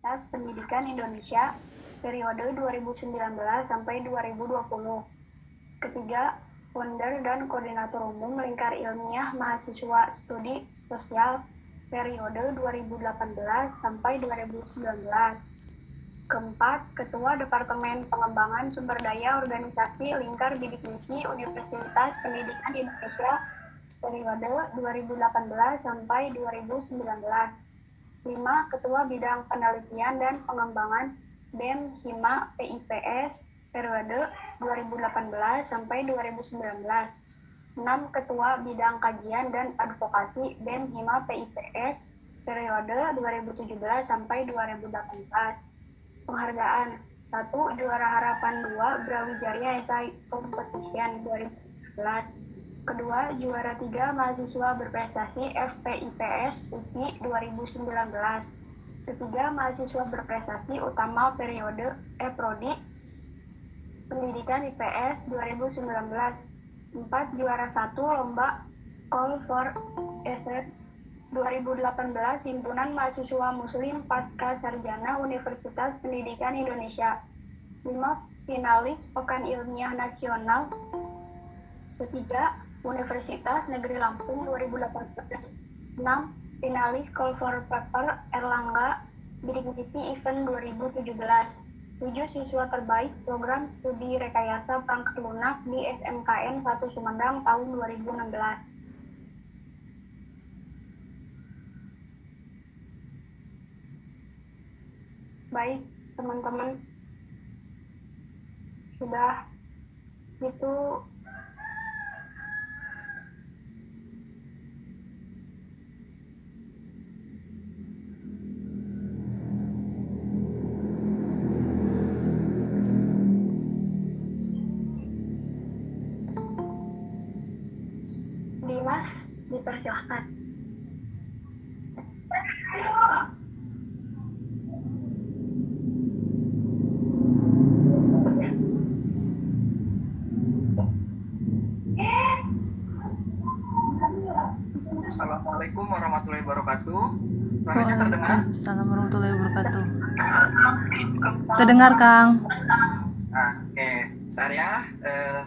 Universitas Pendidikan Indonesia periode 2019 sampai 2020. Ketiga, founder dan koordinator umum Lingkar Ilmiah Mahasiswa Studi Sosial periode 2018 sampai 2019. Keempat, Ketua Departemen Pengembangan Sumber Daya Organisasi Lingkar Bidik Misi Universitas Pendidikan Indonesia periode 2018 sampai 2019. 5. Ketua Bidang Penelitian dan Pengembangan BEM Hima PIPS periode 2018 sampai 2019. 6. Ketua Bidang Kajian dan Advokasi BEM Hima PIPS periode 2017 sampai 2018. Penghargaan. 1. Juara Harapan 2 Brawijaya Esai Competition 2019. Kedua, juara 3 mahasiswa berprestasi FPIPS UPI 2019. Ketiga, mahasiswa berprestasi utama periode Prodi Pendidikan IPS 2019. 4. Juara 1 lomba Call for Essay 2018 Himpunan Mahasiswa Muslim Pasca Sarjana Universitas Pendidikan Indonesia. 5. Finalis Pekan Ilmiah Nasional. Ketiga, Universitas Negeri Lampung 2018. 6. Finalis Call for Paper Erlangga Bidik Misi Event 2017. 7. Siswa terbaik program studi rekayasa perangkat lunak di SMKN 1 Sumedang tahun 2016. Baik, teman-teman. Sudah gitu Dimas, dipersilahkan. Assalamualaikum warahmatullahi wabarakatuh. Suaranya terdengar? Waalaikumsalam warahmatullahi wabarakatuh. Terdengar, Kang. Oke. Bentar ya.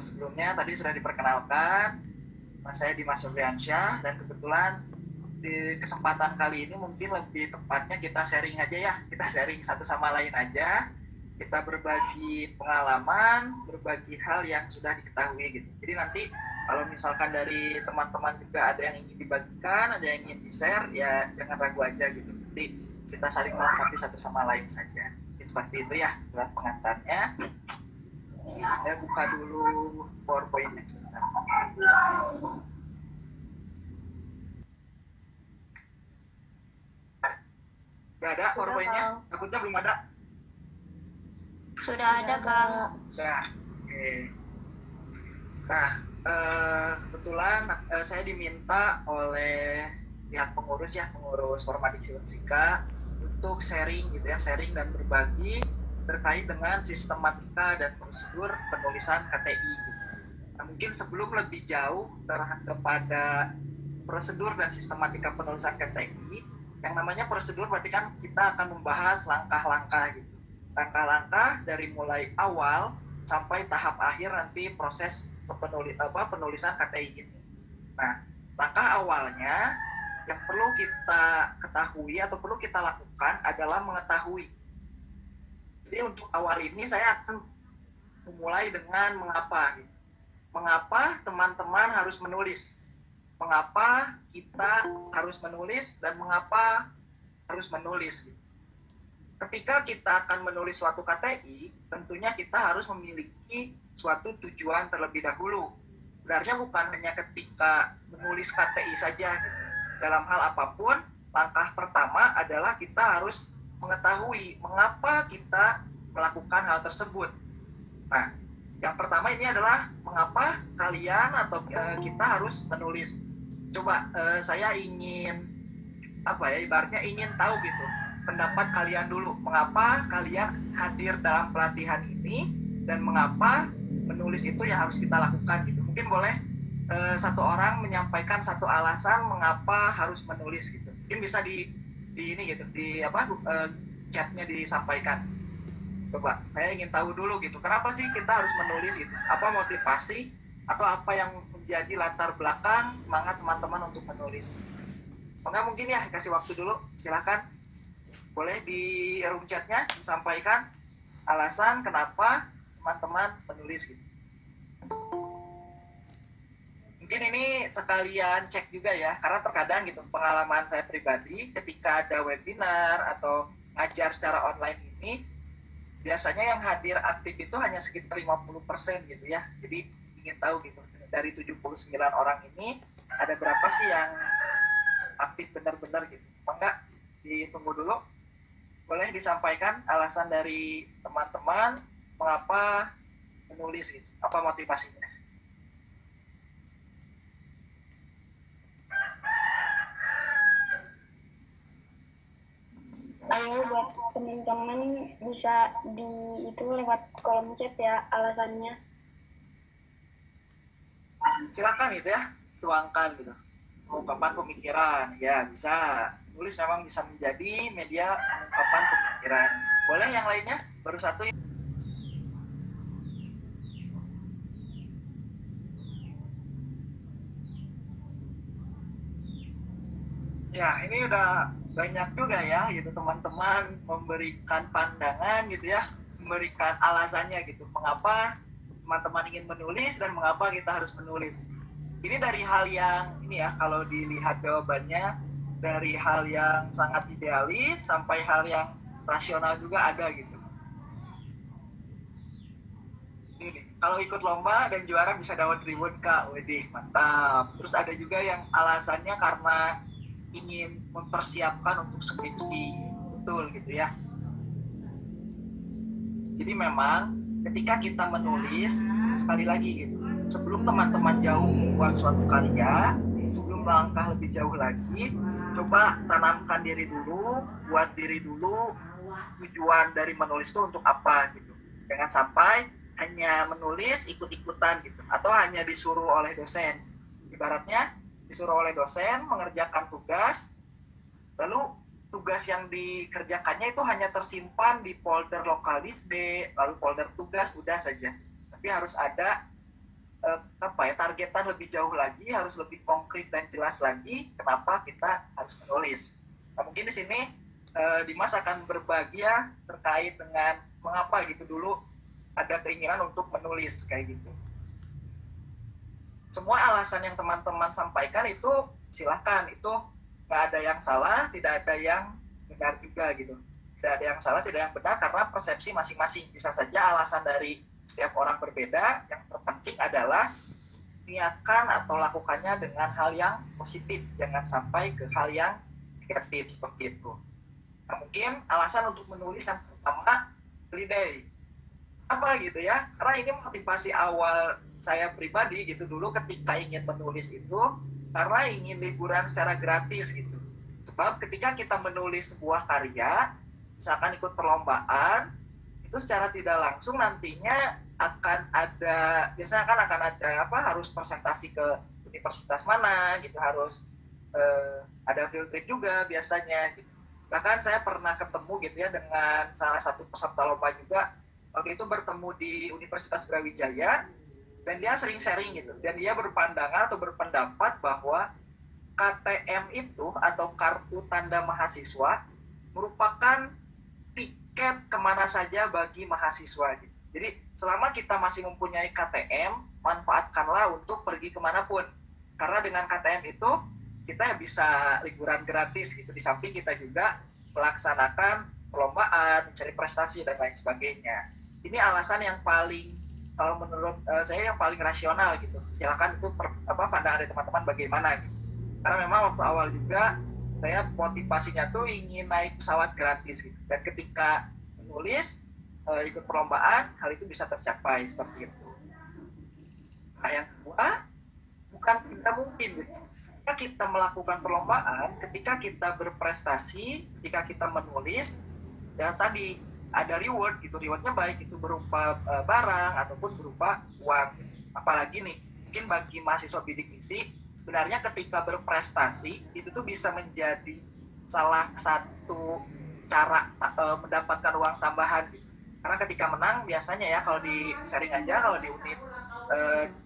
Sebelumnya tadi sudah diperkenalkan. Saya Dimas Febriansyah dan kebetulan di kesempatan kali ini mungkin lebih tepatnya kita sharing aja ya. Kita sharing satu sama lain aja. Kita berbagi pengalaman, berbagi hal yang sudah diketahui gitu. Jadi nanti kalau misalkan dari teman-teman juga ada yang ingin dibagikan, ada yang ingin di-share, ya jangan ragu aja gitu. Nanti kita saling melengkapi satu sama lain saja. Mungkin seperti itu ya buat pengantarnya. Saya buka dulu PowerPoint-nya sebentar. Sudah ada PowerPoint-nya? Takutnya belum ada. Sudah ada, Kang. Sudah. Oke. Nah, kebetulan saya diminta oleh pihak pengurus Formadiksi Unsika untuk sharing gitu ya, sharing dan berbagi terkait dengan sistematika dan prosedur penulisan KTI gitu. Nah, mungkin sebelum lebih jauh kepada prosedur dan sistematika penulisan KTI, yang namanya prosedur berarti kan kita akan membahas langkah-langkah gitu. Langkah-langkah dari mulai awal sampai tahap akhir nanti proses penulisan KTI gitu. Nah, langkah awalnya yang perlu kita ketahui atau perlu kita lakukan adalah mengetahui. Jadi untuk awal ini saya akan memulai dengan mengapa gitu. Mengapa teman-teman harus menulis? Mengapa kita harus menulis dan mengapa harus menulis gitu. Ketika kita akan menulis suatu KTI, tentunya kita harus memiliki suatu tujuan terlebih dahulu. Sebenarnya bukan hanya ketika menulis KTI saja. Gitu. Dalam hal apapun, langkah pertama adalah kita harus mengetahui mengapa kita melakukan hal tersebut. Nah, yang pertama ini adalah mengapa kalian atau kita harus menulis. Coba saya ingin ibaratnya ingin tahu gitu pendapat kalian dulu, mengapa kalian hadir dalam pelatihan ini dan mengapa menulis itu ya harus kita lakukan gitu. Mungkin boleh satu orang menyampaikan satu alasan mengapa harus menulis gitu. Mungkin bisa di ini gitu, chatnya disampaikan. Coba, saya ingin tahu dulu gitu, kenapa sih kita harus menulis gitu? Apa motivasi atau apa yang menjadi latar belakang semangat teman-teman untuk menulis? Enggak mungkin ya, kasih waktu dulu, silakan. Boleh di room chatnya disampaikan alasan kenapa teman-teman menulis gitu. Mungkin ini sekalian cek juga ya, karena terkadang gitu pengalaman saya pribadi ketika ada webinar atau ngajar secara online ini, biasanya yang hadir aktif itu hanya sekitar 50% gitu ya. Jadi ingin tahu gitu, dari 79 orang ini ada berapa sih yang aktif benar-benar gitu. Enggak, ditunggu dulu. Boleh disampaikan alasan dari teman-teman mengapa menulis gitu, apa motivasinya? Ayo buat teman-teman bisa di itu lewat kolom chat ya alasannya. Silakan gitu ya, tuangkan gitu. Ungkapan pemikiran, ya bisa. Tulis memang bisa menjadi media ungkapan pemikiran. Boleh yang lainnya? Baru satu. Ya, ini udah banyak juga ya gitu teman-teman memberikan pandangan gitu ya, memberikan alasannya gitu, mengapa teman-teman ingin menulis dan mengapa kita harus menulis. Ini dari hal yang ini ya, kalau dilihat jawabannya dari hal yang sangat idealis sampai hal yang rasional juga ada gitu. Ini kalau ikut lomba dan juara bisa dapat reward Kak, wedih mantap. Terus ada juga yang alasannya karena ingin mempersiapkan untuk skripsi, betul gitu ya. Jadi memang ketika kita menulis, sekali lagi gitu, sebelum teman-teman jauh membuat suatu karya, sebelum melangkah lebih jauh lagi, coba tanamkan diri dulu, buat diri dulu tujuan dari menulis itu untuk apa gitu. Jangan sampai hanya menulis ikut-ikutan gitu, atau hanya disuruh oleh dosen. Ibaratnya disuruh oleh dosen mengerjakan tugas, lalu tugas yang dikerjakannya itu hanya tersimpan di folder lokalis D, lalu folder tugas, udah saja. Tapi harus ada targetan lebih jauh lagi, harus lebih konkret dan jelas lagi kenapa kita harus menulis. Nah, mungkin di sini Dimas akan berbagi ya terkait dengan mengapa gitu dulu ada keinginan untuk menulis kayak gitu. Semua alasan yang teman-teman sampaikan itu silahkan, itu nggak ada yang salah, tidak ada yang benar juga gitu. Tidak ada yang salah, tidak yang benar, karena persepsi masing-masing. Bisa saja alasan dari setiap orang berbeda. Yang terpenting adalah niatkan atau lakukannya dengan hal yang positif, jangan sampai ke hal yang negatif seperti itu. Nah, mungkin alasan untuk menulis yang pertama holiday. Apa gitu ya? Karena ini motivasi awal saya pribadi gitu dulu ketika ingin menulis itu karena ingin liburan secara gratis gitu. Sebab ketika kita menulis sebuah karya, misalkan ikut perlombaan, itu secara tidak langsung nantinya akan ada, biasanya kan akan ada harus presentasi ke universitas mana gitu, harus ada field trip juga biasanya gitu. Bahkan saya pernah ketemu gitu ya dengan salah satu peserta lomba juga, waktu itu bertemu di Universitas Brawijaya, dan dia sering sharing gitu, dan dia berpandangan atau berpendapat bahwa KTM itu atau kartu tanda mahasiswa merupakan tiket kemana saja bagi mahasiswa gitu. Jadi selama kita masih mempunyai KTM, manfaatkanlah untuk pergi kemanapun, karena dengan KTM itu kita bisa liburan gratis gitu, di samping kita juga melaksanakan perlombaan, mencari prestasi dan lain sebagainya. Ini alasan yang paling, kalau menurut saya yang paling rasional gitu. Silakan itu pandangan dari teman-teman bagaimana gitu. Karena memang waktu awal juga saya motivasinya tuh ingin naik pesawat gratis gitu. Dan ketika menulis, ikut perlombaan, hal itu bisa tercapai seperti itu. Nah, yang kedua, bukan tidak mungkin gitu. Ketika kita melakukan perlombaan, ketika kita berprestasi, ketika kita menulis, ya tadi ada reward gitu, rewardnya baik itu berupa barang ataupun berupa uang. Apalagi nih, mungkin bagi mahasiswa bidik misi, sebenarnya ketika berprestasi itu tuh bisa menjadi salah satu cara mendapatkan uang tambahan gitu. Karena ketika menang biasanya ya, kalau di sharing aja, kalau di unit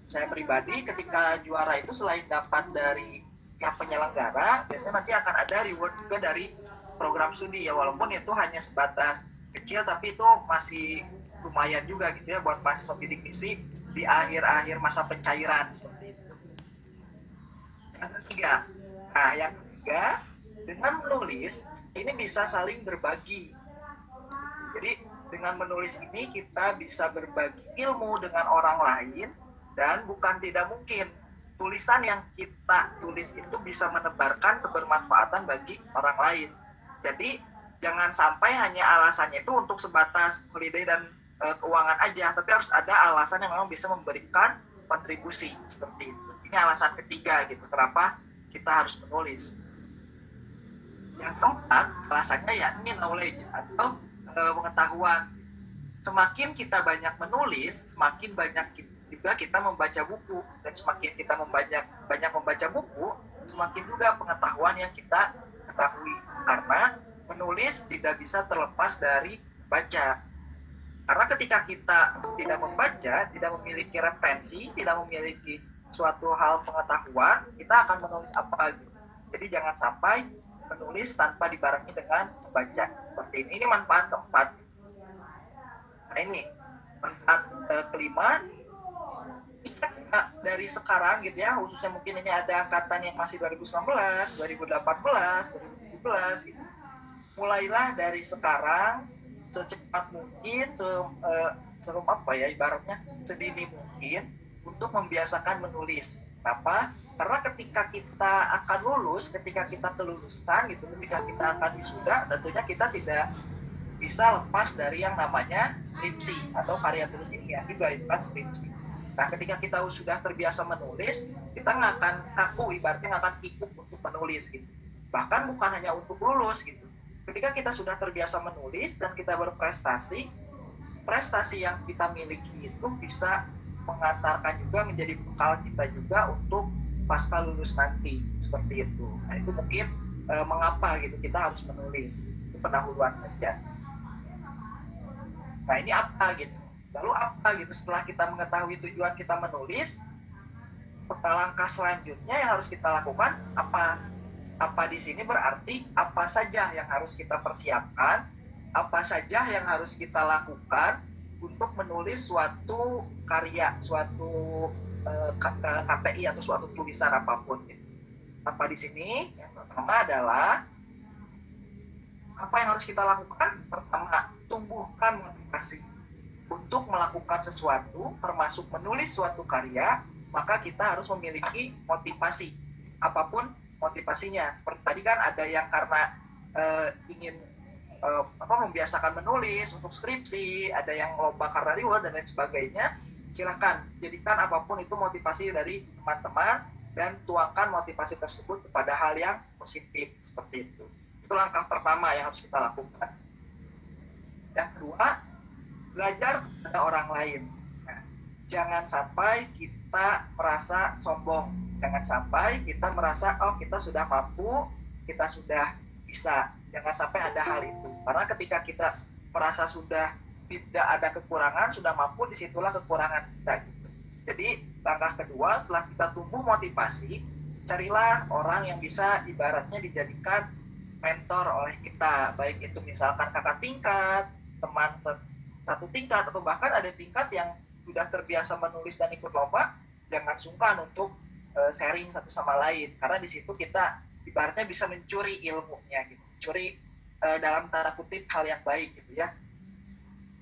saya pribadi, ketika juara itu selain dapat dari pihak penyelenggara, biasanya nanti akan ada reward juga dari program studi ya, walaupun itu hanya sebatas kecil tapi itu masih lumayan juga gitu ya buat mahasiswa bidik misi di akhir-akhir masa pencairan seperti itu. Yang ketiga, dengan menulis ini bisa saling berbagi. Jadi dengan menulis ini kita bisa berbagi ilmu dengan orang lain, dan bukan tidak mungkin tulisan yang kita tulis itu bisa menebarkan kebermanfaatan bagi orang lain. Jadi jangan sampai hanya alasannya itu untuk sebatas holiday dan keuangan aja, tapi harus ada alasan yang memang bisa memberikan kontribusi seperti itu. Ini alasan ketiga gitu, kenapa kita harus menulis. Yang keempat, alasannya yakni knowledge atau pengetahuan. Semakin kita banyak menulis, semakin banyak juga kita membaca buku, dan semakin kita banyak membaca buku, semakin juga pengetahuan yang kita ketahui. Karena menulis tidak bisa terlepas dari baca. Karena ketika kita tidak membaca, tidak memiliki referensi, tidak memiliki suatu hal pengetahuan, kita akan menulis apa gitu. Jadi jangan sampai menulis tanpa dibarengi dengan membaca. Seperti ini. Ini manfaat keempat. Nah ini manfaat kelima, dari sekarang gitu ya, khususnya mungkin ini ada angkatan yang masih 2019, 2018, 2017 gitu. Mulailah dari sekarang secepat mungkin, ibaratnya sedini mungkin untuk membiasakan menulis. Kenapa? Karena ketika kita akan lulus, ketika kita kelulusan gitu, ketika kita akan wisuda, tentunya kita tidak bisa lepas dari yang namanya skripsi atau karya tulis ilmiah juga, itu kan skripsi. Nah, ketika kita sudah terbiasa menulis, kita nggak akan kaku, ibaratnya nggak akan kikuk untuk menulis gitu. Bahkan bukan hanya untuk lulus gitu. Ketika kita sudah terbiasa menulis dan kita berprestasi, prestasi yang kita miliki itu bisa mengantarkan juga menjadi bekal kita juga untuk pasca lulus nanti, seperti itu. Nah, itu mungkin mengapa gitu kita harus menulis, itu pendahuluan aja. Nah, ini apa gitu? Lalu apa gitu setelah kita mengetahui tujuan kita menulis, langkah selanjutnya yang harus kita lakukan apa? Apa di sini berarti apa saja yang harus kita persiapkan, apa saja yang harus kita lakukan untuk menulis suatu karya, suatu KPI atau suatu tulisan apapun. Apa di sini? Yang pertama adalah apa yang harus kita lakukan? Pertama, tumbuhkan motivasi untuk melakukan sesuatu, termasuk menulis suatu karya. Maka kita harus memiliki motivasi, apapun motivasinya. Seperti tadi kan ada yang karena ingin membiasakan menulis untuk skripsi, ada yang lomba karena reward dan lain sebagainya. Silakan jadikan apapun itu motivasi dari teman-teman dan tuangkan motivasi tersebut kepada hal yang positif, seperti itu. Itu langkah pertama yang harus kita lakukan. Yang kedua, belajar pada orang lain. Nah, jangan sampai kita merasa sombong, jangan sampai kita merasa kita sudah mampu, kita sudah bisa. Jangan sampai ada hal itu. Karena ketika kita merasa sudah tidak ada kekurangan, sudah mampu, disitulah kekurangan kita. Jadi langkah kedua, setelah kita tumbuh motivasi, carilah orang yang bisa ibaratnya dijadikan mentor oleh kita. Baik itu misalkan kakak tingkat, teman satu tingkat, atau bahkan ada tingkat yang sudah terbiasa menulis dan ikut lomba, jangan sungkan untuk sharing satu sama lain. Karena di situ kita ibaratnya bisa mencuri ilmunya, gitu. Mencuri dalam tanda kutip hal yang baik gitu ya.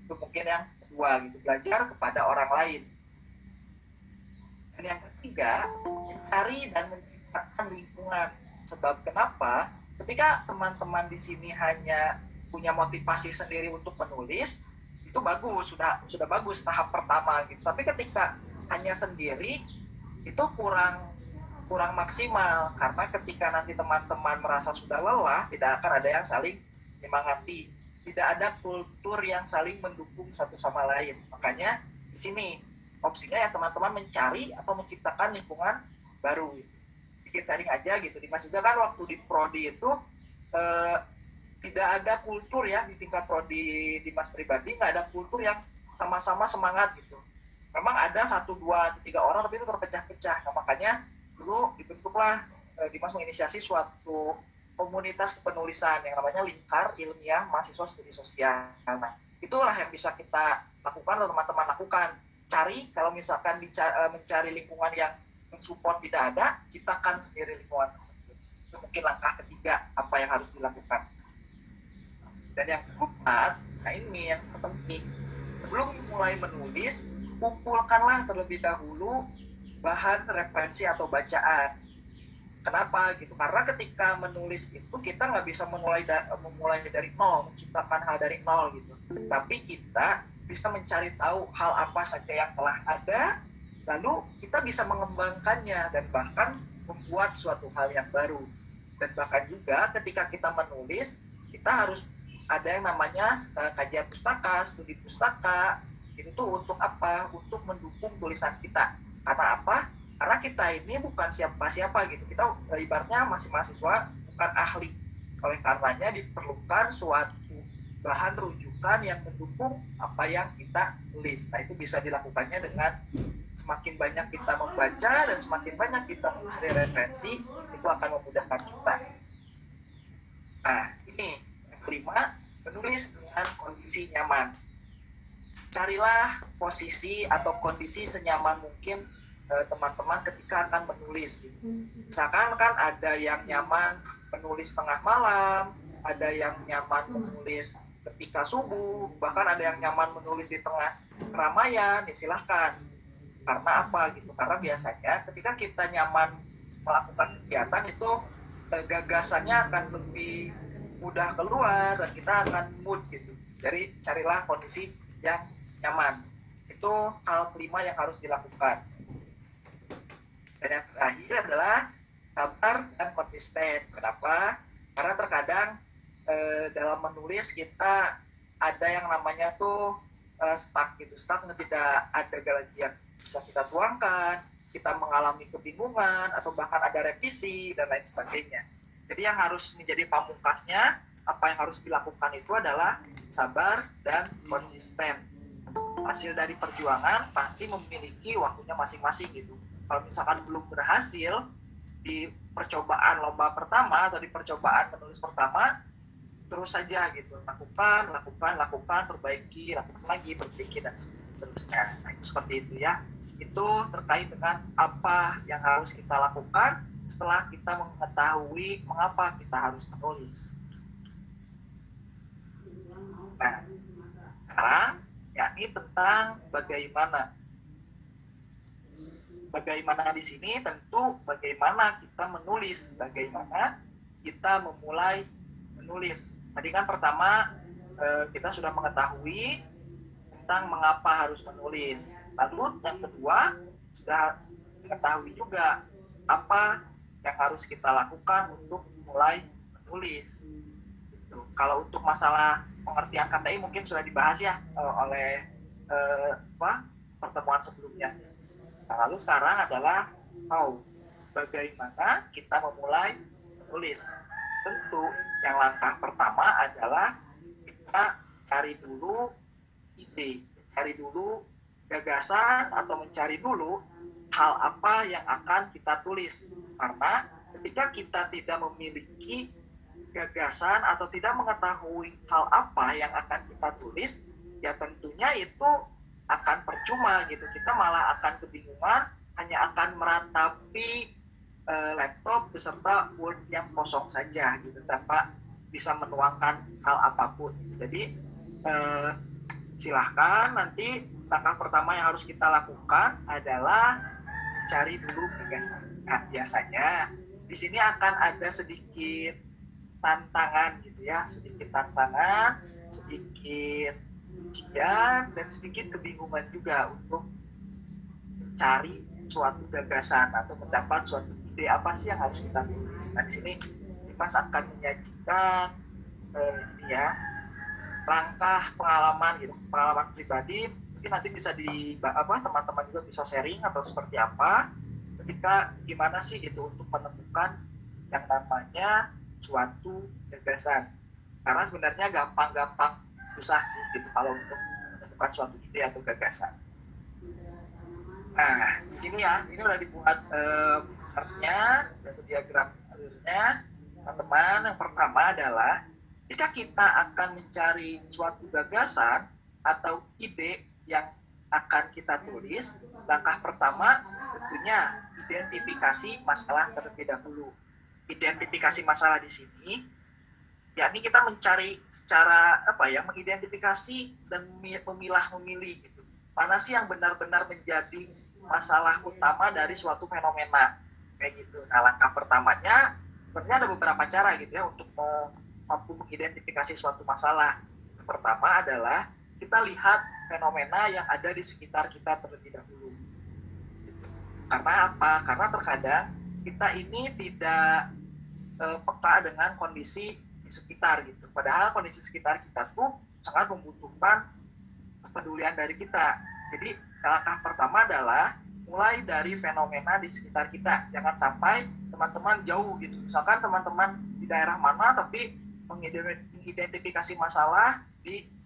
Itu mungkin yang kedua gitu, belajar kepada orang lain. Dan yang ketiga, mencari dan menciptakan lingkungan. Sebab kenapa? Ketika teman-teman di sini hanya punya motivasi sendiri untuk menulis, itu bagus, sudah bagus tahap pertama gitu. Tapi ketika hanya sendiri, itu kurang maksimal, karena ketika nanti teman-teman merasa sudah lelah, tidak akan ada yang saling menyemangati, tidak ada kultur yang saling mendukung satu sama lain. Makanya di sini opsinya ya teman-teman mencari atau menciptakan lingkungan baru. Bikin sharing aja gitu. Dimas juga kan waktu di prodi itu tidak ada kultur ya di tingkat prodi Dimas pribadi, nggak ada kultur yang sama-sama semangat gitu. Memang ada 1, 2, 3 orang tapi itu terpecah-pecah. Nah, makanya dulu dibentuklah Dimas menginisiasi suatu komunitas penulisan yang namanya Lingkar Ilmiah Mahasiswa Studi Sosial. Nah, itulah yang bisa kita lakukan atau teman-teman lakukan. Cari, kalau misalkan mencari lingkungan yang mensupport tidak ada, ciptakan sendiri lingkungan tersebut. Itu mungkin langkah ketiga apa yang harus dilakukan. Dan yang keempat, nah ini yang penting, sebelum mulai menulis, kumpulkanlah terlebih dahulu bahan referensi atau bacaan. Kenapa gitu? Karena ketika menulis itu kita nggak bisa memulai dari nol, menciptakan hal dari nol gitu. Tapi kita bisa mencari tahu hal apa saja yang telah ada, lalu kita bisa mengembangkannya dan bahkan membuat suatu hal yang baru. Dan bahkan juga ketika kita menulis, kita harus ada yang namanya kajian pustaka, studi pustaka. Itu tuh untuk apa? Untuk mendukung tulisan kita. Karena apa? Karena kita ini bukan siapa-siapa gitu. Kita ibaratnya masih mahasiswa, bukan ahli. Oleh karenanya diperlukan suatu bahan rujukan yang mendukung apa yang kita tulis. Nah, itu bisa dilakukannya dengan semakin banyak kita membaca dan semakin banyak kita mencari referensi, itu akan memudahkan kita. Nah, ini yang kelima, menulis dengan kondisi nyaman. Carilah posisi atau kondisi senyaman mungkin teman-teman ketika akan menulis. Misalkan kan ada yang nyaman menulis tengah malam, ada yang nyaman menulis ketika subuh, bahkan ada yang nyaman menulis di tengah keramaian, ya silahkan. Karena apa gitu? Karena biasanya ketika kita nyaman melakukan kegiatan itu gagasannya akan lebih mudah keluar dan kita akan mood gitu. Jadi carilah kondisi yang nyaman. Itu hal kelima yang harus dilakukan. Dan yang terakhir adalah sabar dan konsisten. Kenapa? Karena terkadang dalam menulis kita ada yang namanya tuh stuck gitu. Stuck tidak ada lagi yang bisa kita tuangkan, kita mengalami kebingungan atau bahkan ada revisi dan lain sebagainya. Jadi yang harus menjadi pamungkasnya, apa yang harus dilakukan itu adalah sabar dan konsisten. Hasil dari perjuangan pasti memiliki waktunya masing-masing gitu. Kalau misalkan belum berhasil di percobaan lomba pertama atau di percobaan menulis pertama, terus saja gitu, lakukan, perbaiki, lakukan lagi, perbaiki dan seterusnya. Nah, itu seperti itu ya. Itu terkait dengan apa yang harus kita lakukan setelah kita mengetahui mengapa kita harus menulis. Nah, sekarang yakni tentang bagaimana di sini tentu bagaimana kita menulis, bagaimana kita memulai menulis. Tadi kan pertama kita sudah mengetahui tentang mengapa harus menulis. Lalu yang kedua sudah mengetahui juga apa yang harus kita lakukan untuk mulai menulis. Gitu. Kalau untuk masalah pengertian KTI mungkin sudah dibahas ya oleh pertemuan sebelumnya. Nah, lalu sekarang adalah bagaimana kita memulai menulis. Tentu yang langkah pertama adalah kita cari dulu ide, cari dulu gagasan atau mencari dulu hal apa yang akan kita tulis. Karena ketika kita tidak memiliki gagasan atau tidak mengetahui hal apa yang akan kita tulis, ya tentunya itu akan percuma gitu. Kita malah akan kebingungan, hanya akan meratapi laptop beserta Word yang kosong saja gitu, tanpa bisa menuangkan hal apapun. Jadi silahkan nanti langkah pertama yang harus kita lakukan adalah cari dulu gagasan. Nah, biasanya di sini akan ada sedikit tantangan gitu ya, sedikit ujian dan sedikit kebingungan juga untuk mencari suatu gagasan atau mendapat suatu ide apa sih yang harus kita tulis. Nah, di sini Dimas akan menyajikan langkah pengalaman gitu, pengalaman pribadi. Mungkin nanti bisa teman-teman juga bisa sharing atau seperti apa ketika gimana sih gitu untuk menemukan yang namanya suatu gagasan. Karena sebenarnya gampang-gampang susah sih gitu kalau untuk menentukan suatu ide atau gagasan. Nah, di sini ya, ini udah dibuat chartnya, atau diagram alurnya. Teman-teman, yang pertama adalah jika kita akan mencari suatu gagasan atau ide yang akan kita tulis, langkah pertama tentunya identifikasi masalah terlebih dahulu. Identifikasi masalah di sini, yakni kita mencari secara mengidentifikasi dan memilah-memilih gitu. Mana sih yang benar-benar menjadi masalah utama dari suatu fenomena kayak gitu. Nah, langkah pertamanya sebenarnya ada beberapa cara gitu ya untuk mampu mengidentifikasi suatu masalah. Yang pertama adalah kita lihat fenomena yang ada di sekitar kita terlebih dahulu. Karena apa? Karena terkadang kita ini tidak peka dengan kondisi di sekitar gitu. Padahal kondisi sekitar kita tuh sangat membutuhkan kepedulian dari kita. Jadi langkah pertama adalah mulai dari fenomena di sekitar kita. Jangan sampai teman-teman jauh gitu. Misalkan teman-teman di daerah mana tapi mengidentifikasi masalah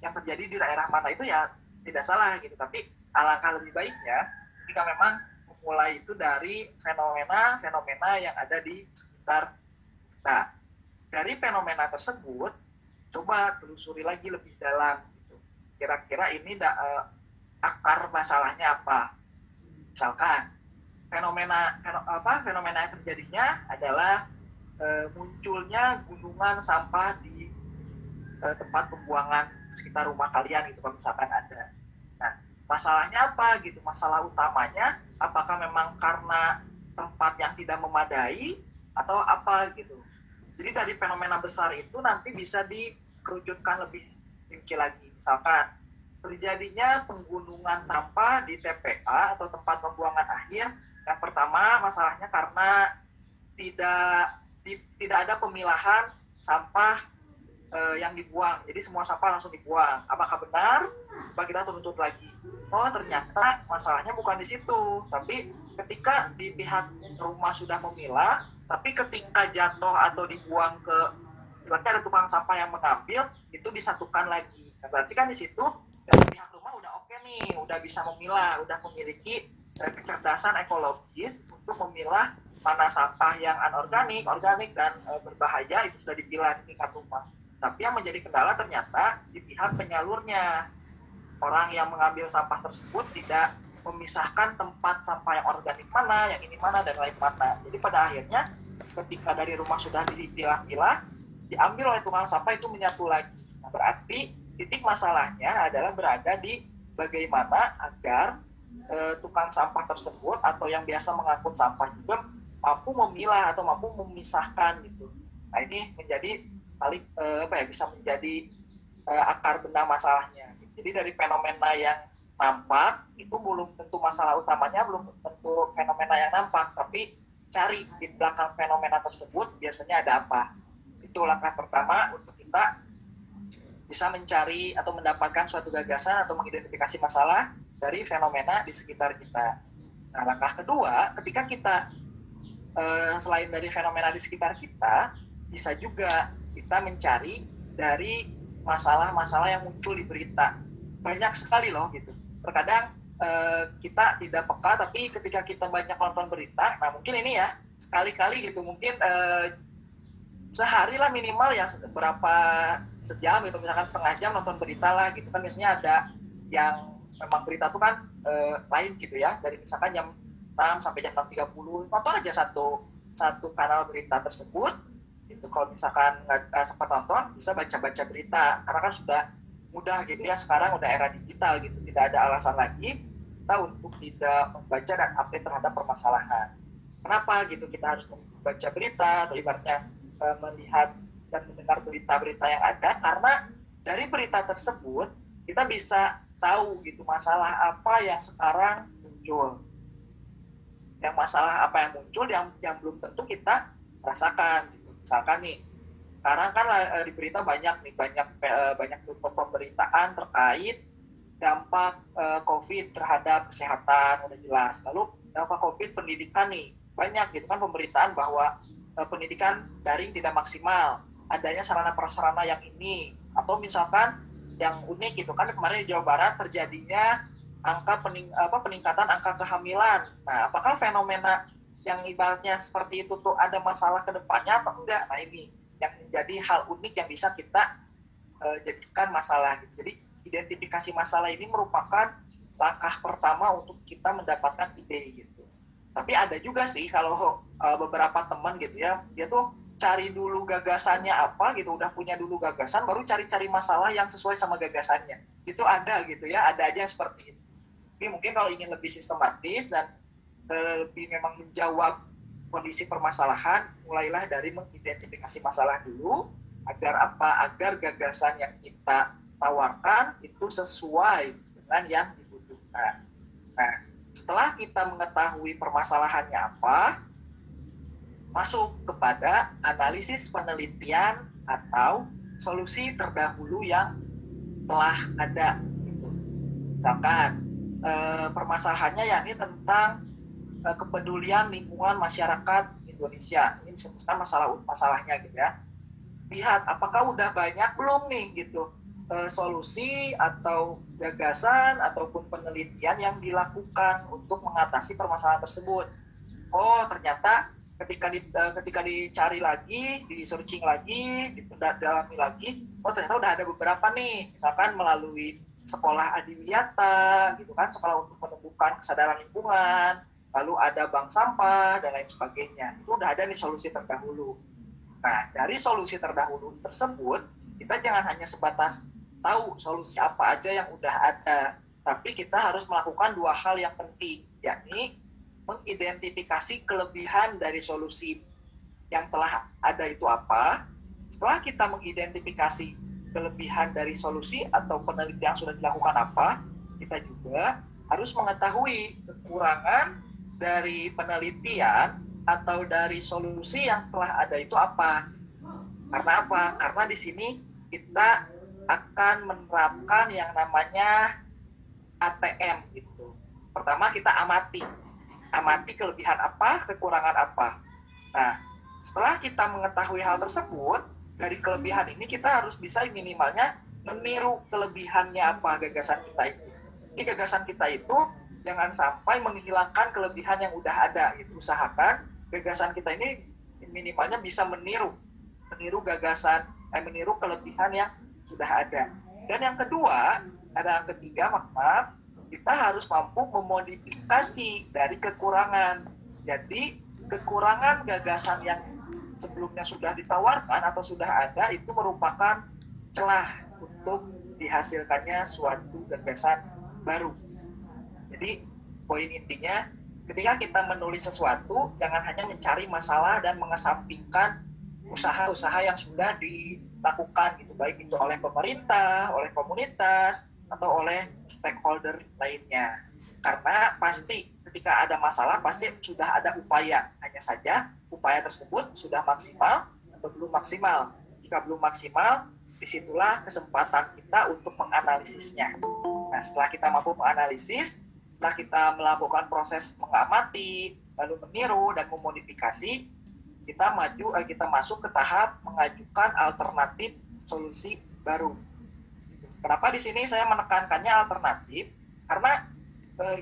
yang terjadi di daerah mana itu ya tidak salah gitu. Tapi alangkah lebih baiknya jika memang memulai itu dari fenomena yang ada di sekitar kita. Dari fenomena tersebut coba telusuri lagi lebih dalam gitu. Kira-kira ini akar masalahnya apa? Misalkan fenomena yang terjadinya adalah munculnya gunungan sampah di tempat pembuangan sekitar rumah kalian gitu, kalau misalkan ada. Nah, masalahnya apa gitu? Masalah utamanya apakah memang karena tempat yang tidak memadai atau apa gitu? Jadi dari fenomena besar itu nanti bisa dikerucutkan lebih rinci lagi. Misalkan terjadinya penggunungan sampah di TPA atau tempat pembuangan akhir. Yang pertama masalahnya karena tidak ada pemilahan sampah yang dibuang. Jadi semua sampah langsung dibuang. Apakah benar? Coba kita tuntut lagi. Oh, ternyata masalahnya bukan di situ. Tapi ketika di pihak rumah sudah memilah, tapi ketika jatuh atau dibuang berarti ada tukang sampah yang mengambil, itu disatukan lagi. Nah, berarti kan di situ dari pihak rumah udah oke nih, udah bisa memilah, udah memiliki kecerdasan ekologis untuk memilah mana sampah yang anorganik, organik, dan berbahaya itu sudah dipilah di tingkat rumah. Tapi yang menjadi kendala ternyata di pihak penyalurnya. Orang yang mengambil sampah tersebut tidak memisahkan tempat sampah yang organik mana, yang ini mana, dan lain mana. Jadi pada akhirnya ketika dari rumah sudah dipilah-pilah, diambil oleh tukang sampah itu menyatu lagi. Nah, berarti titik masalahnya adalah berada di bagaimana agar tukang sampah tersebut atau yang biasa mengangkut sampah juga mampu memilah atau mampu memisahkan gitu. Nah, ini menjadi bisa menjadi akar benang masalahnya. Jadi dari fenomena yang nampak itu belum tentu masalah utamanya, belum tentu fenomena yang nampak, tapi cari di belakang fenomena tersebut biasanya ada apa. Itu langkah pertama untuk kita bisa mencari atau mendapatkan suatu gagasan atau mengidentifikasi masalah dari fenomena di sekitar kita. Nah, langkah kedua, ketika kita selain dari fenomena di sekitar kita, bisa juga kita mencari dari masalah-masalah yang muncul di berita. Banyak sekali loh gitu. Terkadang kita tidak peka, tapi ketika kita banyak nonton berita, nah mungkin ini ya sekali-kali gitu, mungkin sehari lah minimal ya berapa sejam gitu, misalkan setengah jam nonton berita lah gitu kan. Biasanya ada yang memang berita tuh kan lain gitu ya, dari misalkan jam 6 sampai jam 6.30 nonton aja satu kanal berita tersebut itu. Kalau misalkan nggak sempat nonton, bisa baca-baca berita, karena kan sudah mudah gitu ya, sekarang udah era digital gitu, tidak ada alasan lagi kita untuk tidak membaca dan update terhadap permasalahan. Kenapa gitu kita harus membaca berita atau ibaratnya melihat dan mendengar berita-berita yang ada? Karena dari berita tersebut kita bisa tahu gitu masalah apa yang sekarang muncul, yang masalah apa yang muncul yang belum tentu kita rasakan gitu. Misalkan nih, sekarang kan di berita banyak pemberitaan terkait dampak COVID terhadap kesehatan, udah jelas. Lalu dampak COVID pendidikan nih, banyak gitu kan pemberitaan bahwa pendidikan daring tidak maksimal. adanya sarana prasarana yang ini, atau misalkan yang unik gitu kan, kemarin di Jawa Barat terjadinya peningkatan angka kehamilan. Nah, apakah fenomena yang ibaratnya seperti itu tuh ada masalah ke depannya atau enggak? Nah, ini yang menjadi hal unik yang bisa kita jadikan masalah gitu. Jadi identifikasi masalah ini merupakan langkah pertama untuk kita mendapatkan ide gitu. Tapi ada juga sih kalau beberapa teman gitu ya, dia tuh cari dulu gagasannya apa gitu, udah punya dulu gagasan, baru cari-cari masalah yang sesuai sama gagasannya. Itu ada gitu ya, ada aja yang seperti itu. Tapi mungkin kalau ingin lebih sistematis dan lebih memang menjawab kondisi permasalahan, mulailah dari mengidentifikasi masalah dulu, agar apa? Agar gagasan yang kita tawarkan itu sesuai dengan yang dibutuhkan. Nah, setelah kita mengetahui permasalahannya apa, masuk kepada analisis penelitian atau solusi terdahulu yang telah ada. Gitu. Misalkan permasalahannya yakni tentang kepedulian lingkungan masyarakat Indonesia. Ini misalkan masalahnya gitu ya. Lihat apakah udah banyak belum nih gitu solusi atau gagasan ataupun penelitian yang dilakukan untuk mengatasi permasalahan tersebut. Oh, ternyata ketika dicari lagi, di searching lagi, didalami lagi, oh ternyata udah ada beberapa nih, misalkan melalui sekolah adiwiyata gitu kan, sekolah untuk menumbuhkan kesadaran lingkungan, lalu ada bank sampah dan lain sebagainya. Itu udah ada nih solusi terdahulu. Nah, dari solusi terdahulu tersebut, kita jangan hanya sebatas tahu solusi apa aja yang udah ada, tapi kita harus melakukan dua hal yang penting, yakni mengidentifikasi kelebihan dari solusi yang telah ada itu apa. Setelah kita mengidentifikasi kelebihan dari solusi atau penelitian yang sudah dilakukan apa, kita juga harus mengetahui kekurangan dari penelitian atau dari solusi yang telah ada itu apa. Karena apa? Karena di sini kita akan menerapkan yang namanya ATM gitu. Pertama kita amati kelebihan apa, kekurangan apa. Nah, setelah kita mengetahui hal tersebut, dari kelebihan ini kita harus bisa minimalnya meniru kelebihannya apa gagasan kita itu. Di gagasan kita itu jangan sampai menghilangkan kelebihan yang udah ada. Gitu. Usahakan gagasan kita ini minimalnya bisa meniru meniru kelebihan yang sudah ada. Dan yang kedua, ada yang ketiga, maaf, kita harus mampu memodifikasi dari kekurangan. Jadi kekurangan gagasan yang sebelumnya sudah ditawarkan atau sudah ada itu merupakan celah untuk dihasilkannya suatu gagasan baru. Jadi poin intinya, ketika kita menulis sesuatu, jangan hanya mencari masalah dan mengesampingkan usaha-usaha yang sudah dilakukan gitu, baik itu oleh pemerintah, oleh komunitas, atau oleh stakeholder lainnya. Karena pasti ketika ada masalah pasti sudah ada upaya, hanya saja upaya tersebut sudah maksimal atau belum maksimal. Jika belum maksimal, disitulah kesempatan kita untuk menganalisisnya. Nah, setelah kita mampu menganalisis, setelah kita melakukan proses mengamati, lalu meniru dan memodifikasi, kita masuk ke tahap mengajukan alternatif solusi baru. Kenapa di sini saya menekankannya alternatif? Karena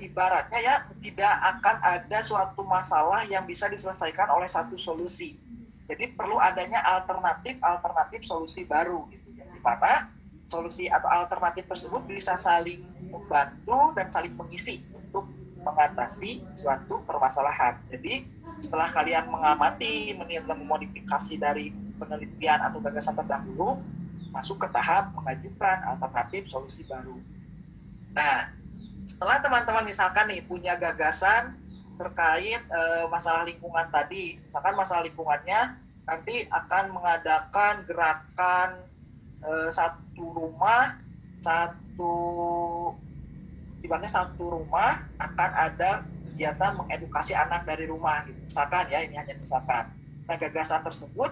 ibaratnya ya tidak akan ada suatu masalah yang bisa diselesaikan oleh satu solusi. Jadi perlu adanya alternatif solusi baru gitu ya. Di mana solusi atau alternatif tersebut bisa saling membantu dan saling mengisi untuk mengatasi suatu permasalahan. Jadi setelah kalian mengamati, menilai, memodifikasi dari penelitian atau gagasan terdahulu, masuk ke tahap mengajukan alternatif solusi baru. Nah, setelah teman-teman misalkan nih punya gagasan terkait masalah lingkungan tadi, misalkan masalah lingkungannya nanti akan mengadakan gerakan satu rumah akan ada kegiatan mengedukasi anak dari rumah gitu. Misalkan ya, ini hanya misalkan. Nah, gagasan tersebut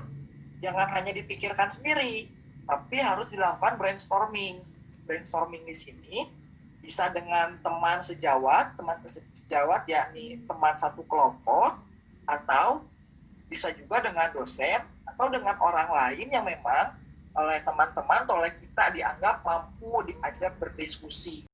jangan hanya dipikirkan sendiri, tapi harus dilakukan brainstorming. Brainstorming di sini bisa dengan teman sejawat yakni teman satu kelompok, atau bisa juga dengan dosen atau dengan orang lain yang memang oleh teman-teman atau oleh kita dianggap mampu diajak berdiskusi.